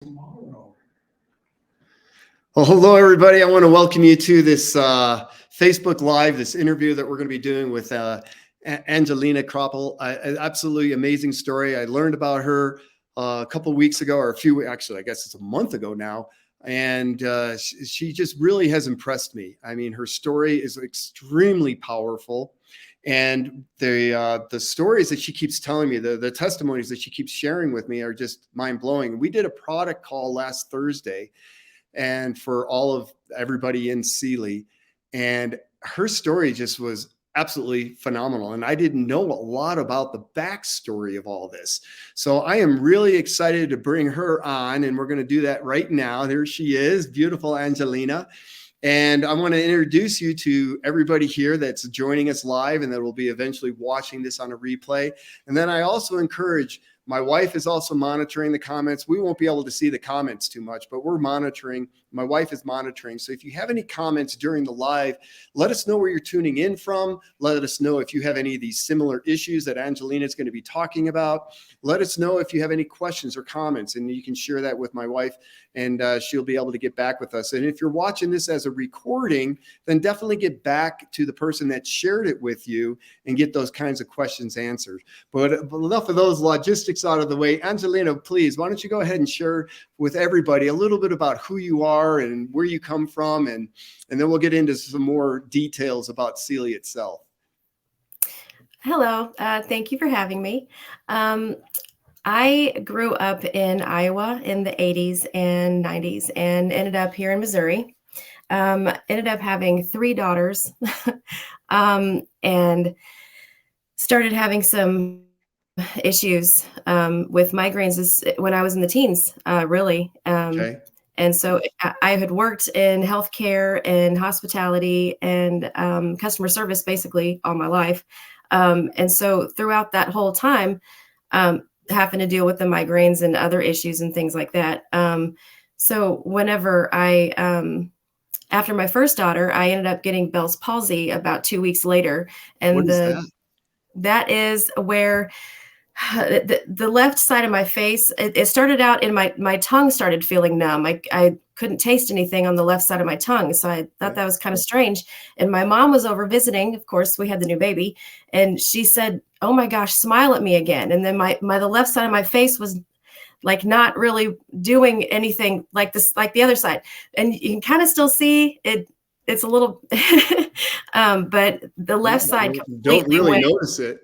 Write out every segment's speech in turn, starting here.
Tomorrow. Well, hello, everybody. I want to welcome you to this Facebook Live, this interview that we're going to be doing with Angelina Kroppel. Absolutely amazing story. I learned about her a couple of weeks ago, or actually, I guess it's a month ago now. And she just really has impressed me. I mean, her story is extremely powerful. And the stories that she keeps telling me, the testimonies that she keeps sharing with me are just mind blowing. We did a product call last Thursday, and for all of everybody in CILI, and her story just was absolutely phenomenal. And I didn't know a lot about the backstory of all this. So I am really excited to bring her on, and we're going to do that right now. There she is, beautiful Angelina. And I want to introduce you to everybody here that's joining us live and that will be eventually watching this on a replay. And then I also encourage, my wife is also monitoring the comments. We won't be able to see the comments too much, but we're monitoring. My wife is monitoring. So if you have any comments during the live, let us know where you're tuning in from. Let us know if you have any of these similar issues that Angelina is going to be talking about. Let us know if you have any questions or comments, and you can share that with my wife, and she'll be able to get back with us. And if you're watching this as a recording, then definitely get back to the person that shared it with you and get those kinds of questions answered. But enough of those logistics out of the way. Angelina, please, why don't you go ahead and share with everybody a little bit about who you are and where you come from, and then we'll get into some more details about CILI itself. Hello, thank you for having me. I grew up in Iowa in the 80s and 90s and ended up here in Missouri. Ended up having 3 daughters and started having some issues with migraines when I was in the teens, really. Okay. And so I had worked in healthcare and hospitality and customer service basically all my life. And so throughout that whole time, having to deal with the migraines and other issues and things like that. So whenever after my first daughter, I ended up getting Bell's palsy about 2 weeks later. And What is that is where the left side of my face, it started out in my tongue started feeling numb. I couldn't taste anything on the left side of my tongue. So I thought that was kind of strange. And my mom was over visiting. Of course, we had the new baby. And she said, "Oh my gosh, smile at me again." And then the left side of my face was like not really doing anything like this, like the other side. And you can kind of still see it. It's a little, but the left side don't really notice it.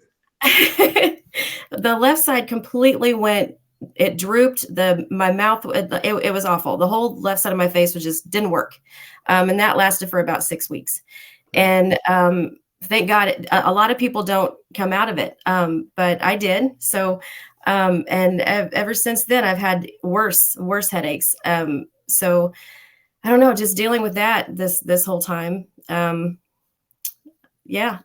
The left side completely went, it drooped, my mouth, it was awful. The whole left side of my face didn't work. And that lasted for about 6 weeks. And thank God, a lot of people don't come out of it, but I did. So, and ever since then, I've had worse headaches. So I don't know, just dealing with that this whole time. Yeah.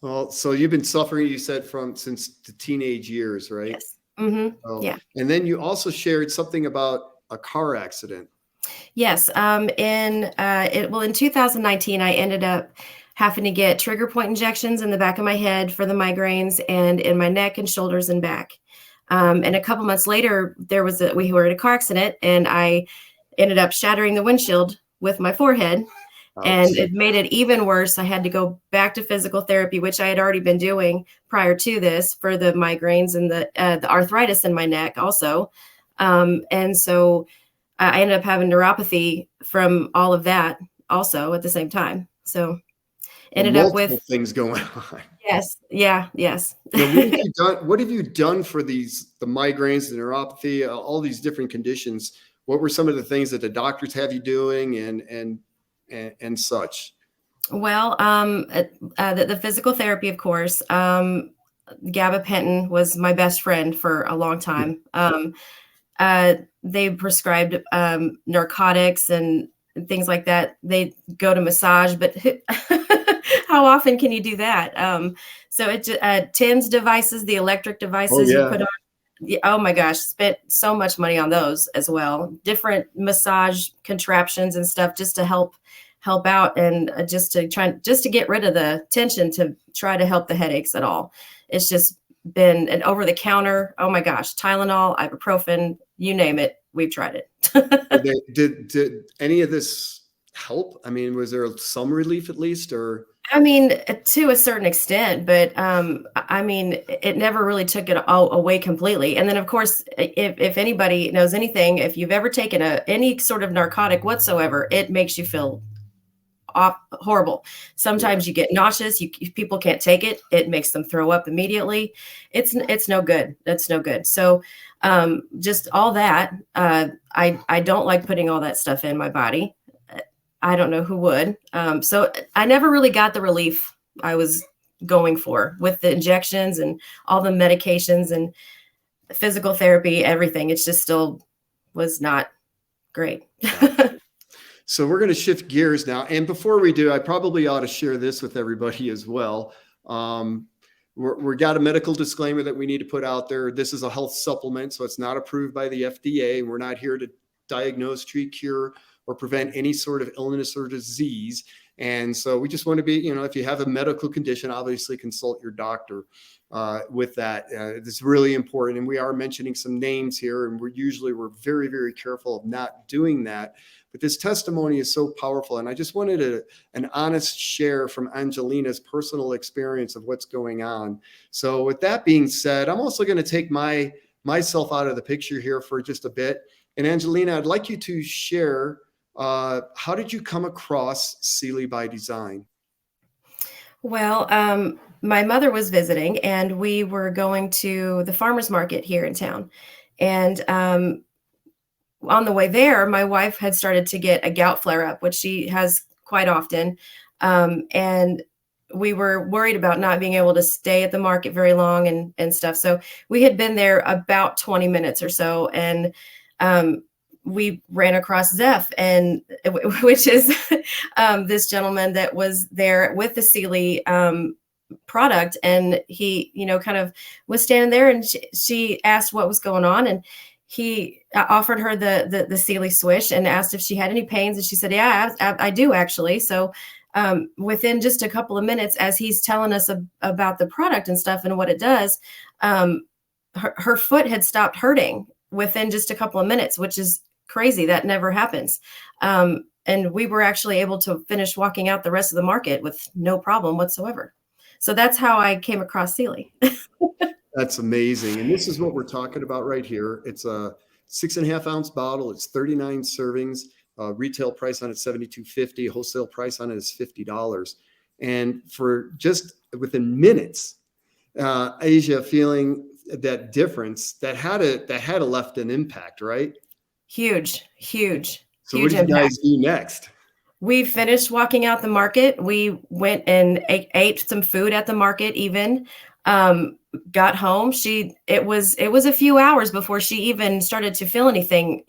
Well, so you've been suffering, you said, since the teenage years, right? Yes. Mm-hmm. Yeah. And then you also shared something about a car accident. Yes. In 2019, I ended up having to get trigger point injections in the back of my head for the migraines and in my neck and shoulders and back. And a couple months later, we were in a car accident, and I ended up shattering the windshield with my forehead. And it made it even worse. I had to go back to physical therapy, which I had already been doing prior to this for the migraines and the arthritis in my neck also. And so I ended up having neuropathy from all of that also at the same time. So ended up with things going on. Yes. Yeah. Yes. Now, what have you done for the migraines, the neuropathy, all these different conditions? What were some of the things that the doctors have you doing and such? Well, the physical therapy, of course. Gabapentin was my best friend for a long time. They prescribed narcotics and things like that. They go to massage, but how often can you do that? So it TENS devices, the electric devices you put on. Oh my gosh, spent so much money on those as well. Different massage contraptions and stuff just to help out and just to get rid of the tension, to try to help the headaches at all. It's just been an over the counter. Oh my gosh, Tylenol, ibuprofen, you name it. We've tried it. Did any of this help? I mean, was there some relief at least, or? I mean, to a certain extent, but I mean, it never really took it all away completely. And then, of course, if anybody knows anything, if you've ever taken any sort of narcotic whatsoever, it makes you feel horrible. Sometimes you get nauseous. People can't take it. It makes them throw up immediately. It's no good. That's no good. So just all that. I don't like putting all that stuff in my body. I don't know who would. So I never really got the relief I was going for with the injections and all the medications and physical therapy, everything. It's just still was not great. So we're going to shift gears now. And before we do, I probably ought to share this with everybody as well. We've got a medical disclaimer that we need to put out there. This is a health supplement, so it's not approved by the FDA. We're not here to diagnose, treat, cure, or prevent any sort of illness or disease. And so we just want to be, if you have a medical condition, obviously consult your doctor with that. It's really important. And we are mentioning some names here, and we're very, very careful of not doing that. But this testimony is so powerful. And I just wanted an honest share from Angelina's personal experience of what's going on. So with that being said, I'm also going to take myself out of the picture here for just a bit. And Angelina, I'd like you to share, how did you come across CILI By Design? Well, my mother was visiting, and we were going to the farmer's market here in town. And on the way there, my wife had started to get a gout flare up, which she has quite often. And we were worried about not being able to stay at the market very long and stuff. So we had been there about 20 minutes or so. And we ran across Zeph, which is this gentleman that was there with the CILI product. And he, kind of was standing there, and she asked what was going on. And he offered her the CILI Swish and asked if she had any pains. And she said, yeah, I do actually. So within just a couple of minutes, as he's telling us about the product and stuff and what it does, her foot had stopped hurting within just a couple of minutes, which is crazy. That never happens. And we were actually able to finish walking out the rest of the market with no problem whatsoever. So that's how I came across CILI. That's amazing. And this is what we're talking about right here. It's a 6.5 ounce bottle. It's 39 servings. Retail price on it $72.50. Wholesale price on it is $50. And for just within minutes, Asia feeling that difference that had a left an impact, right? Huge. So what did you guys do next? We finished walking out the market. We went and ate some food at the market even. Got home. It was a few hours before she even started to feel anything,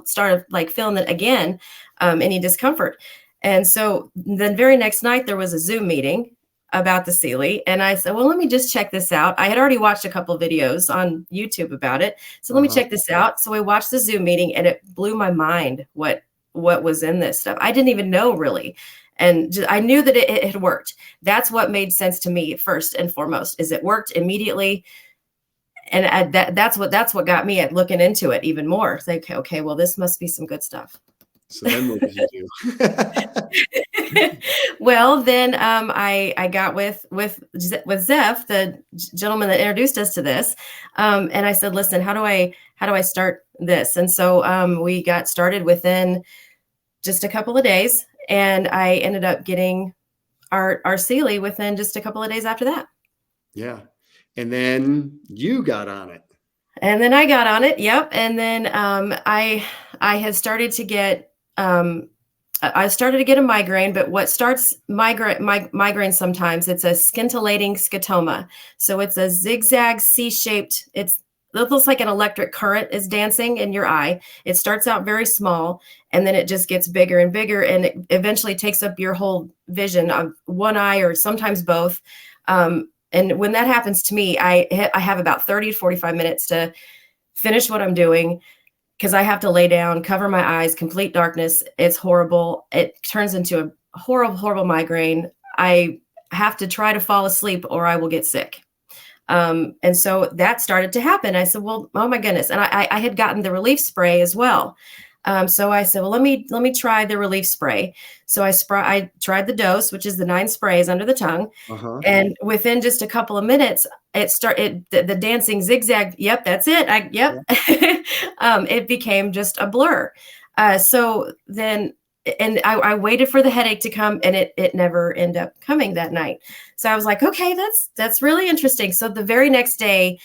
started like feeling it again, any discomfort. And so the very next night there was a Zoom meeting about the CILI. And I said, well, let me just check this out. I had already watched a couple of videos on YouTube about it. So let me check this out. So I watched the Zoom meeting, and it blew my mind what was in this stuff. I didn't even know really. And I knew that it had worked. That's what made sense to me first and foremost, is it worked immediately. And that's what got me at looking into it even more. It's like, okay, well, this must be some good stuff. So then what did you do? Well, then I got with Zeph, the gentleman that introduced us to this. And I said, listen, how do I start this? And so we got started within just a couple of days. And I ended up getting our CILI within just a couple of days after that. Yeah. And then you got on it. And then I got on it. Yep. And then I had started to get a migraine, but what starts migraine sometimes, it's a scintillating scotoma. So it's a zigzag C-shaped, it looks like an electric current is dancing in your eye. It starts out very small, and then it just gets bigger and bigger, and it eventually takes up your whole vision of one eye or sometimes both. And when that happens to me, I have about 30 to 45 minutes to finish what I'm doing, because I have to lay down, cover my eyes, complete darkness. It's horrible. It turns into a horrible, horrible migraine. I have to try to fall asleep or I will get sick. And so that started to happen. I said, well, oh my goodness. And I had gotten the relief spray as well. So I said, well, let me try the relief spray. So I tried the dose, which is the 9 sprays under the tongue. Uh-huh. And within just a couple of minutes, the dancing zigzag. Yep, that's it. Yep. It became just a blur. So then, and I waited for the headache to come, and it never ended up coming that night. So I was like, okay, that's really interesting. So the very next day,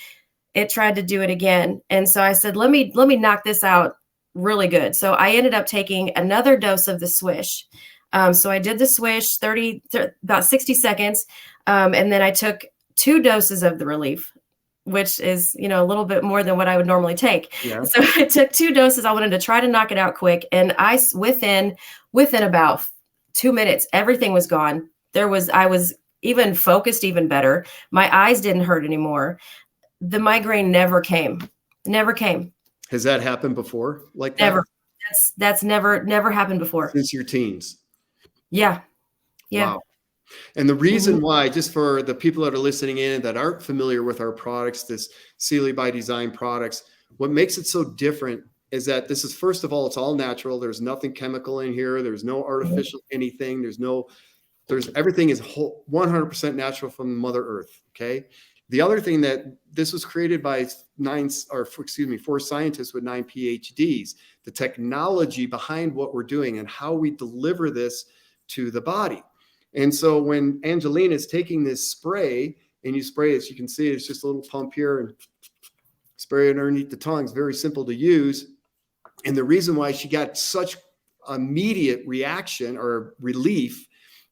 it tried to do it again. And so I said, let me knock this out really good. So I ended up taking another dose of the Swish. So I did the Swish about 60 seconds. And then I took 2 doses of the relief, which is, a little bit more than what I would normally take. Yeah. So I took 2 doses. I wanted to try to knock it out quick. And within about 2 minutes, everything was gone. I was even focused even better. My eyes didn't hurt anymore. The migraine never came. Has that happened before? Like that? Never. That's never happened before. Since your teens? Yeah. Wow. And the reason why, just for the people that are listening in that aren't familiar with our products, this CILI By Design products, what makes it so different is that this is, first of all, it's all natural. There's nothing chemical in here. There's no artificial anything. Everything is 100% natural from Mother Earth. Okay. The other thing, that this was created by 4 scientists with 9 PhDs. The technology behind what we're doing and how we deliver this to the body. And so when Angelina is taking this spray, and you spray it, you can see it's just a little pump here and spray it underneath the tongue. It's very simple to use. And the reason why she got such immediate reaction or relief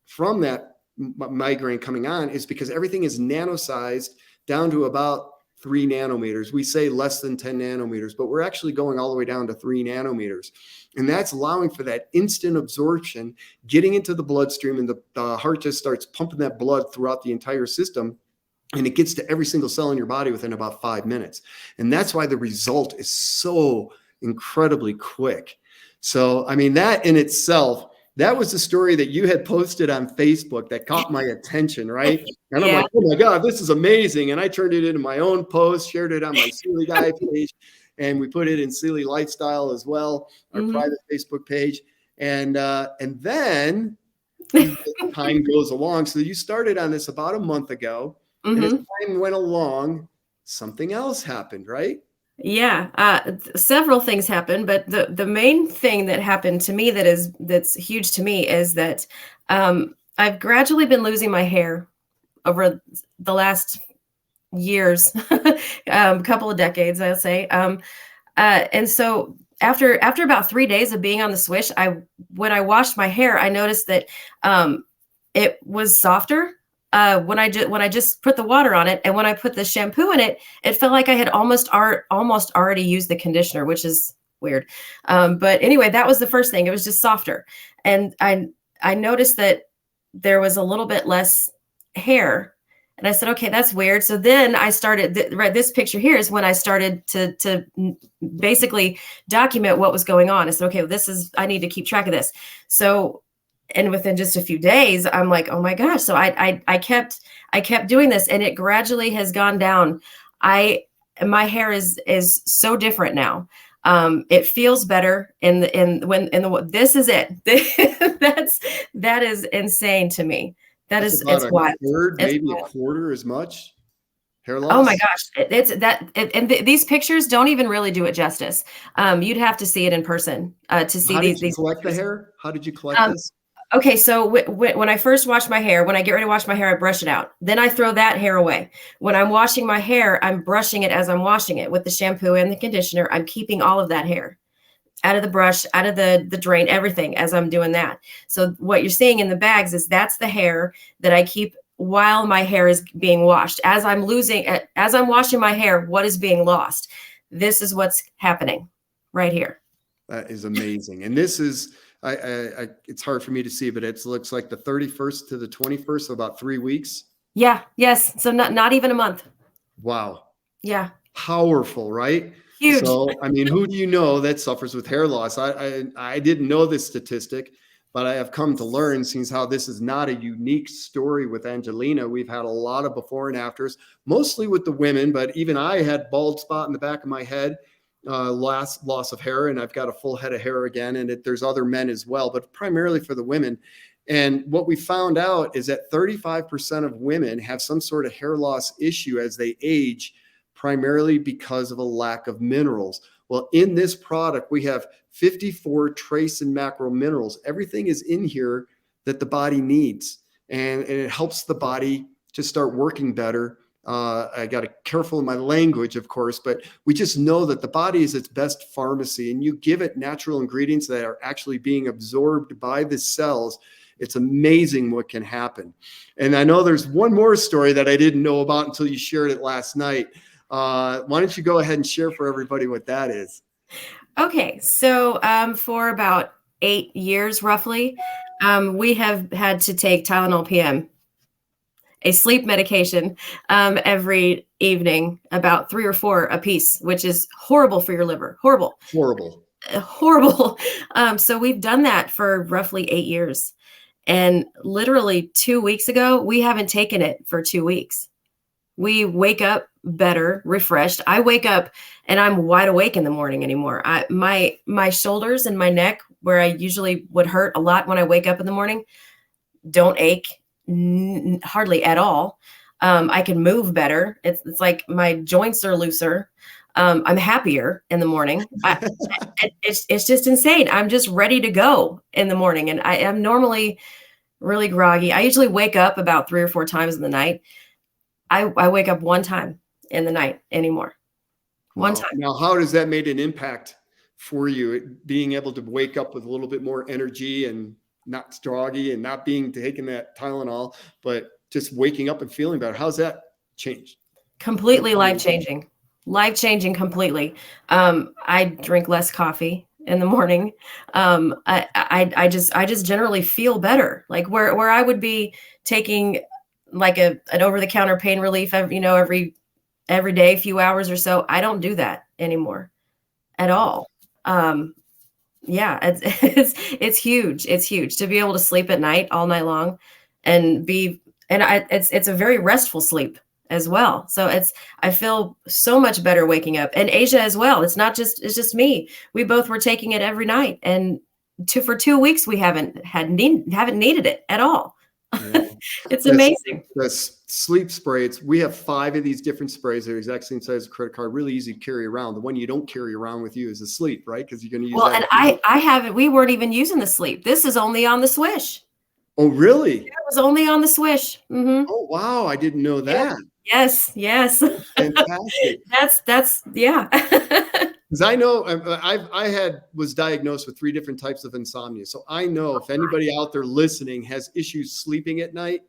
from that migraine coming on is because everything is nano-sized down to about 3 nanometers. We say less than 10 nanometers, but we're actually going all the way down to 3 nanometers. And that's allowing for that instant absorption, getting into the bloodstream, and the heart just starts pumping that blood throughout the entire system. And it gets to every single cell in your body within about 5 minutes. And that's why the result is so incredibly quick. So, I mean, that in itself, that was the story that you had posted on Facebook that caught my attention, right? And I'm like, oh my God, this is amazing. And I turned it into my own post, shared it on my CILI Guy page, and we put it in CILI Lifestyle as well, our private Facebook page. And then time goes along. So you started on this about a month ago, and as time went along, something else happened, right? Yeah, several things happened, but the main thing that happened to me that's huge to me is that I've gradually been losing my hair over the last years, couple of decades, I'll say. And so after about 3 days of being on the Swish, when I washed my hair, I noticed that it was softer. When I just put the water on it, and when I put the shampoo in it, it felt like I had almost already used the conditioner, which is weird. But anyway, that was the first thing. It was just softer. And I noticed that there was a little bit less hair. And I said, okay, that's weird. So then I started, this picture here is when I started to basically document what was going on. I said, okay, I need to keep track of this. So, and within just a few days, I'm like, oh my gosh. So I kept doing this, and it gradually has gone down. My hair is so different now. It feels better this is it. That is insane to me. It's wild. Maybe a quarter as much hair loss. Oh my gosh. These pictures don't even really do it justice. You'd have to see it in person to see How these. Did you collect the hair? How did you collect this? Okay, so when I first wash my hair, when I get ready to wash my hair, I brush it out. Then I throw that hair away. When I'm washing my hair, I'm brushing it as I'm washing it with the shampoo and the conditioner. I'm keeping all of that hair out of the brush, out of the drain, everything as I'm doing that. So what you're seeing in the bags is that's the hair that I keep while my hair is being washed. As I'm washing my hair, what is being lost? This is what's happening right here. That is amazing. And this is, it's hard for me to see, but it looks like the 31st to the 21st, so about 3 weeks. Yeah. Yes. So not even a month. Wow. Yeah. Powerful, right? Huge. So, I mean, who do you know that suffers with hair loss? I didn't know this statistic, But I have come to learn, since how this is not a unique story with Angelina. We've had a lot of before and afters, mostly with the women, but even I had bald spot in the back of my head, loss of hair, and I've got a full head of hair again. And there's other men as well, but primarily for the women. And what we found out is that 35% of women have some sort of hair loss issue as they age, primarily because of a lack of minerals. Well, in this product, we have 54 trace and macro minerals. Everything is in here that the body needs, and it helps the body to start working better. I got to be careful in my language, of course, but we just know that the body is its best pharmacy, and you give it natural ingredients that are actually being absorbed by the cells. It's amazing what can happen. And I know there's one more story that I didn't know about until you shared it last night. Why don't you go ahead and share for everybody what that is? Okay, so for about 8 years, roughly, we have had to take Tylenol PM, a sleep medication, every evening, about 3 or 4 a piece, which is horrible for your liver. Horrible. Horrible. So we've done that for roughly 8 years. And literally 2 weeks ago, we haven't taken it for 2 weeks. We wake up better, refreshed. I wake up and I'm wide awake in the morning anymore. My shoulders and my neck, where I usually would hurt a lot when I wake up in the morning, don't ache hardly at all. I can move better. It's like my joints are looser. I'm happier in the morning. It's just insane. I'm just ready to go in the morning. And I am normally really groggy. I usually wake up about 3 or 4 times in the night. I wake up one time in the night anymore. One time. Now, how does that make an impact for you, being able to wake up with a little bit more energy and not groggy and not being taking that Tylenol, but just waking up and feeling better? How's that changed? Completely life-changing. Life-changing completely. I drink less coffee in the morning. I just generally feel better. Like where I would be taking like an over-the-counter pain relief, every day, a few hours or so. I don't do that anymore at all. Yeah, it's huge. It's huge to be able to sleep at night all night long it's a very restful sleep as well. So I feel so much better waking up, and Asia as well. It's just me. We both were taking it every night, and for 2 weeks we haven't needed it at all. Yeah. It's amazing. The sleep sprays, we have 5 of these different sprays. They're the exact same size as a credit card, really easy to carry around. The one you don't carry around with you is the sleep, right? Because you're going to use and I haven't, we weren't even using the sleep. This is only on the Swish. Oh, really? It was only on the Swish. Mm-hmm. Oh, wow. I didn't know that. Yes. Fantastic. That's yeah. Because I know was diagnosed with 3 different types of insomnia. So I know if anybody out there listening has issues sleeping at night,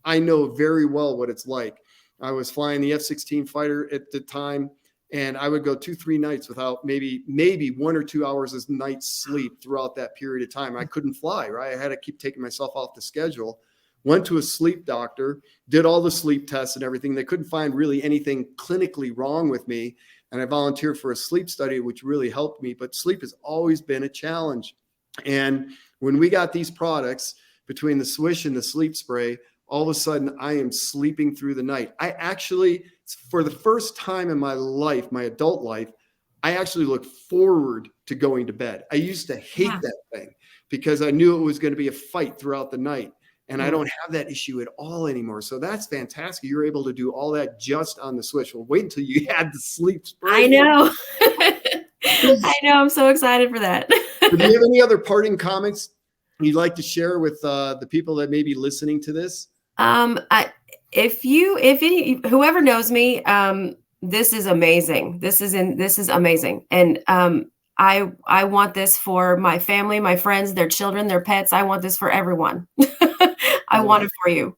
I know very well what it's like. I was flying the F-16 fighter at the time, and I would go 2-3 nights without maybe 1 or 2 hours of night sleep throughout that period of time. I couldn't fly, right? I had to keep taking myself off the schedule. Went to a sleep doctor, did all the sleep tests and everything. They couldn't find really anything clinically wrong with me. And I volunteered for a sleep study, which really helped me. But sleep has always been a challenge. And when we got these products, between the Swish and the sleep spray, all of a sudden I am sleeping through the night. I actually, for the first time in my life, my adult life, I actually look forward to going to bed. I used to hate that thing because I knew it was going to be a fight throughout the night. And I don't have that issue at all anymore. So that's fantastic. You're able to do all that just on the Swish. Well, wait until you add the sleep spray. I know. I know. I'm so excited for that. Do you have any other parting comments you'd like to share with the people that may be listening to this? Whoever knows me, this is amazing. This is amazing. And I want this for my family, my friends, their children, their pets. I want this for everyone. I want it for you.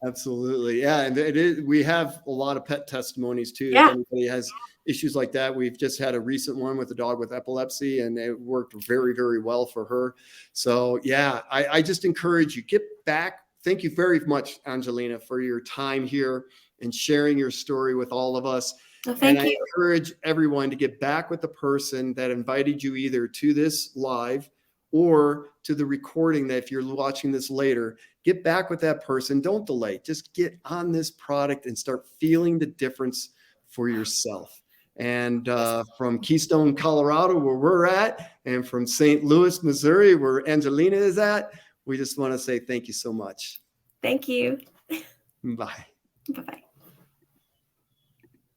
Absolutely. Yeah. And we have a lot of pet testimonies too. Yeah. If anybody has issues like that, we've just had a recent one with a dog with epilepsy, and it worked very, very well for her. So yeah, I just encourage you, get back. Thank you very much, Angelina, for your time here and sharing your story with all of us. Well, thank you. I encourage everyone to get back with the person that invited you either to this live or to the recording that if you're watching this later, get back with that person. Don't delay. Just get on this product and start feeling the difference for yourself. And from Keystone, Colorado, where we're at, and from St. Louis, Missouri, where Angelina is at, we just want to say thank you so much. Thank you. Bye. Bye-bye.